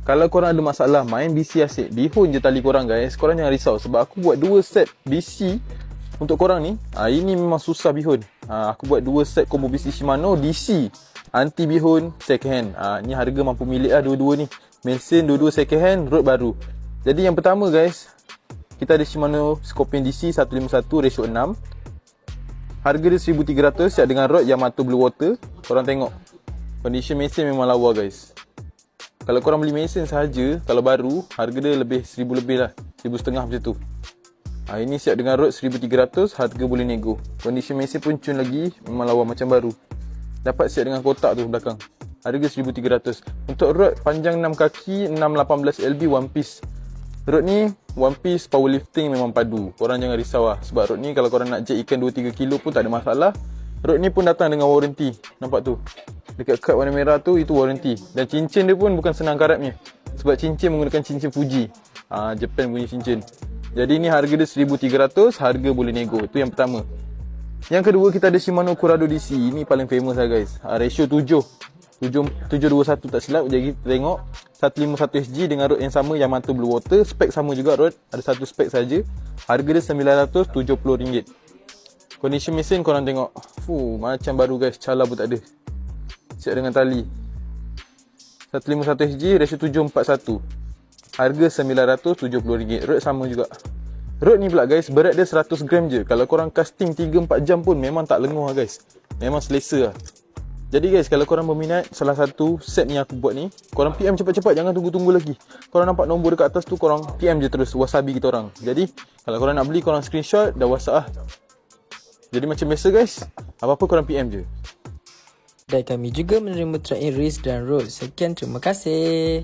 Kalau korang ada masalah main BC asyik, bihun je tali korang guys, korang jangan risau. Sebab aku buat 2 set BC untuk korang ni. Ini memang susah bihun. Aku buat 2 set combo BC Shimano DC anti bihun second hand. Ni harga mampu milik lah dua-dua ni. Mesin dua-dua second hand, rod baru. Jadi yang pertama guys, kita ada Shimano Scorpion DC 151 ratio 6. Harga dia 1300 siap dengan rod Yamato Blue Water. Korang tengok, condition mesin memang lawa guys. Kalau korang beli mesin sahaja, kalau baru, harga dia lebih 1000 lebih lah, 1500 macam tu. Ini siap dengan rod 1300, harga boleh nego. Condition mesin pun cun lagi, memang lawa macam baru. Dapat siap dengan kotak tu belakang. Harga 1300. Untuk rod panjang 6 kaki 618 LB one piece. Rod ni one piece powerlifting memang padu. Korang jangan risau lah. Sebab rod ni kalau korang nak jack ikan 2-3 kilo pun tak ada masalah. Rod ni pun datang dengan warranty. Nampak tu, dekat kad warna merah tu, itu warranty. Dan cincin dia pun bukan senang karatnya. Sebab cincin menggunakan cincin Fuji, Japan punya cincin. Jadi ni harga dia 1300, harga boleh nego. Itu yang pertama. Yang kedua, kita ada Shimano Curado DC. Ini paling famous lah guys. Ratio 721 tak silap. Jadi kita tengok 151 SG dengan rod yang sama, Yamato Blue Water. Spek sama juga rod, ada satu spek saja. Harga dia RM970. Condition mesin korang tengok, macam baru guys, cala pun tak ada. Siap dengan tali. 151 SG ratio 741. Harga RM970. Rod sama juga. Rod ni pula guys, berat dia 100 gram je. Kalau korang casting 3-4 jam pun memang tak lenguh lah guys. Memang selesa lah. Jadi guys, kalau korang berminat salah satu set ni aku buat ni, korang PM cepat-cepat, jangan tunggu-tunggu lagi. Korang nampak nombor dekat atas tu, korang PM je terus, wasabi kita orang. Jadi kalau korang nak beli, korang screenshot dah WhatsApp lah. Jadi macam biasa guys, apa-apa korang PM je. Dan kami juga menerima track in race dan road. Sekian, terima kasih.